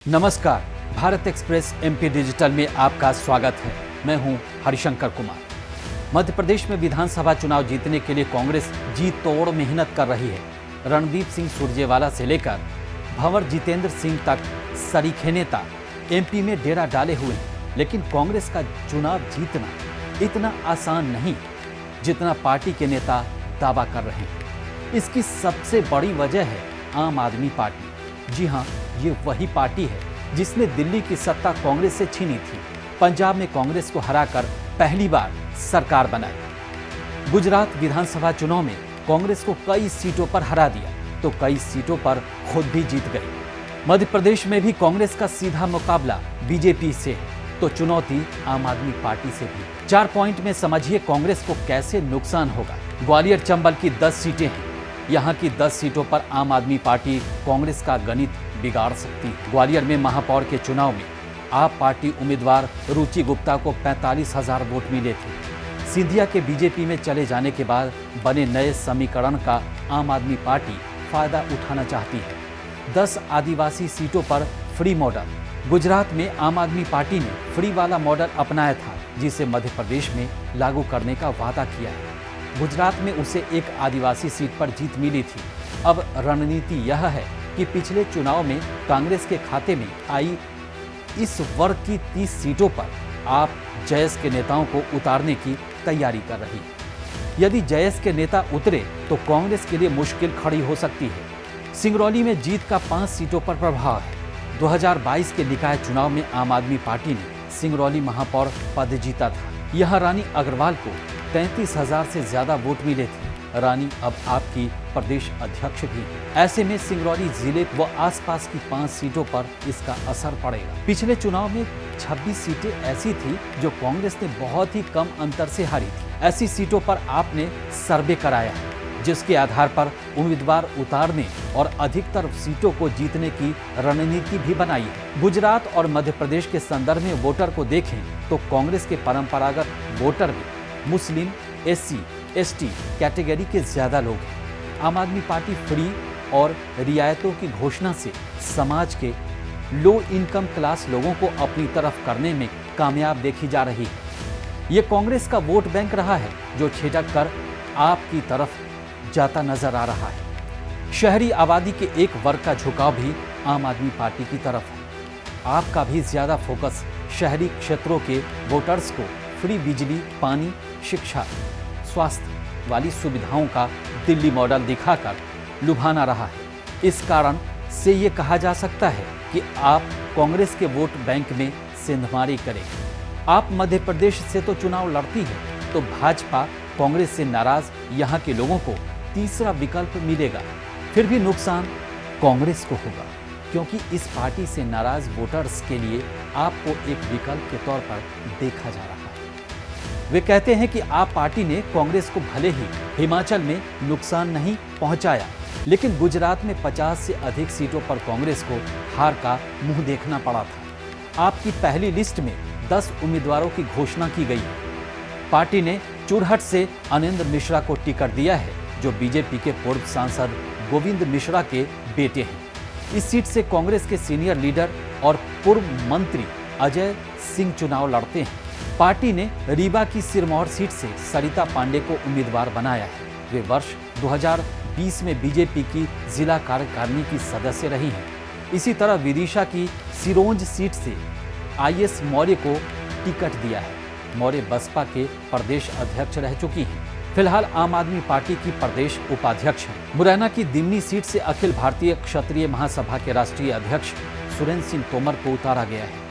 नमस्कार, Bharat express MP digital में आपका स्वागत है। मैं हूं हरिशंकर कुमार। मध्य प्रदेश में विधानसभा चुनाव जीतने के लिए कांग्रेस जी तोड़ मेहनत कर रही है। रणदीप सिंह सुरजेवाला से लेकर भंवर जितेंद्र सिंह तक सरीखे नेता एमपी में डेरा डाले हुए हैं, लेकिन कांग्रेस का चुनाव जीतना इतना आसान नहीं जितना पार्टी के नेता दावा कर रहे हैं। इसकी सबसे बड़ी वजह है आम आदमी पार्टी। जी हां, ये वही पार्टी है जिसने दिल्ली की सत्ता कांग्रेस से छीनी थी, पंजाब में कांग्रेस को हराकर पहली बार सरकार बनाई। गुजरात विधानसभा चुनाव में कांग्रेस को कई सीटों पर हरा दिया तो कई सीटों पर खुद भी जीत गई। मध्य प्रदेश में भी कांग्रेस का सीधा मुकाबला बीजेपी से है तो चुनौती आम आदमी पार्टी से भी। 4 पॉइंट में समझिए कांग्रेस को कैसे नुकसान होगा। ग्वालियर चंबल की 10 सीटें हैं। यहाँ की 10 सीटों पर आम आदमी पार्टी कांग्रेस का गणित बिगाड़ सकती है। ग्वालियर में महापौर के चुनाव में आप पार्टी उम्मीदवार रुचि गुप्ता को 45,000 वोट मिले थे। सिंधिया के बीजेपी में चले जाने के बाद बने नए समीकरण का आम आदमी पार्टी फायदा उठाना चाहती है। 10 आदिवासी सीटों पर फ्री मॉडल। गुजरात में आम आदमी पार्टी ने फ्री वाला मॉडल अपनाया था, जिसे मध्य प्रदेश में लागू करने का वादा किया है। गुजरात में उसे एक आदिवासी सीट पर जीत मिली थी। अब रणनीति यह है कि पिछले चुनाव में कांग्रेस के खाते में आई इस वर्ग की 30 सीटों पर आप जयस के नेताओं को उतारने की तैयारी कर रही है। यदि जयस के नेता उतरे तो कांग्रेस के लिए मुश्किल खड़ी हो सकती है। सिंगरौली में जीत का 5 सीटों पर प्रभाव है। 2022 के निकाय चुनाव में आम आदमी पार्टी ने सिंगरौली महापौर पद जीता था। यह रानी अग्रवाल को 33,000 से ज्यादा वोट मिले थे। रानी अब आपकी प्रदेश अध्यक्ष भी है। ऐसे में सिंगरौली जिले व आसपास की 5 सीटों पर इसका असर पड़ेगा। पिछले चुनाव में 26 सीटें ऐसी थी जो कांग्रेस ने बहुत ही कम अंतर से हारी थी। ऐसी सीटों पर आपने सर्वे कराया है, जिसके आधार पर उम्मीदवार उतारने और अधिकतर सीटों को जीतने की रणनीति भी बनाई है। गुजरात और मध्य प्रदेश के संदर्भ में वोटर को देखें तो कांग्रेस के परंपरागत वोटर भी मुस्लिम, SC, ST कैटेगरी के ज्यादा लोग हैं। आम आदमी पार्टी फ्री और रियायतों की घोषणा से समाज के लो इनकम क्लास लोगों को अपनी तरफ करने में कामयाब देखी जा रही है। ये कांग्रेस का वोट बैंक रहा है जो छिटक कर आपकी तरफ जाता नजर आ रहा है। शहरी आबादी के एक वर्ग का झुकाव भी आम आदमी पार्टी की तरफ है। आपका भी ज्यादा फोकस शहरी क्षेत्रों के वोटर्स को फ्री बिजली, पानी, शिक्षा, स्वास्थ्य वाली सुविधाओं का दिल्ली मॉडल दिखाकर लुभाना रहा है। इस कारण से ये कहा जा सकता है कि आप कांग्रेस के वोट बैंक में सेंधमारी करेंगे। आप मध्य प्रदेश से तो चुनाव लड़ती है तो भाजपा कांग्रेस से नाराज यहाँ के लोगों को तीसरा विकल्प मिलेगा। फिर भी नुकसान कांग्रेस को होगा, क्योंकि इस पार्टी से नाराज वोटर्स के लिए आपको एक विकल्प के तौर पर देखा जा रहा है। वे कहते हैं कि आप पार्टी ने कांग्रेस को भले ही हिमाचल में नुकसान नहीं पहुंचाया, लेकिन गुजरात में 50 से अधिक सीटों पर कांग्रेस को हार का मुंह देखना पड़ा था। आपकी पहली लिस्ट में 10 उम्मीदवारों की घोषणा की गई है। पार्टी ने चुरहट से अनिंद्र मिश्रा को टिकट दिया है, जो बीजेपी के पूर्व सांसद गोविंद मिश्रा के बेटे हैं। इस सीट से कांग्रेस के सीनियर लीडर और पूर्व मंत्री अजय सिंह चुनाव लड़ते हैं। पार्टी ने रीवा की सिरमौर सीट से सरिता पांडे को उम्मीदवार बनाया है। वे वर्ष 2020 में बीजेपी की जिला कार्यकारिणी की सदस्य रही हैं। इसी तरह विदिशा की सिरोंज सीट से IS मौर्य को टिकट दिया है। मौर्य बसपा के प्रदेश अध्यक्ष रह चुकी हैं। फिलहाल आम आदमी पार्टी की प्रदेश उपाध्यक्ष हैं। मुरैना की दिमनी सीट से अखिल भारतीय क्षत्रिय महासभा के राष्ट्रीय अध्यक्ष सुरेंद्र सिंह तोमर को उतारा गया है।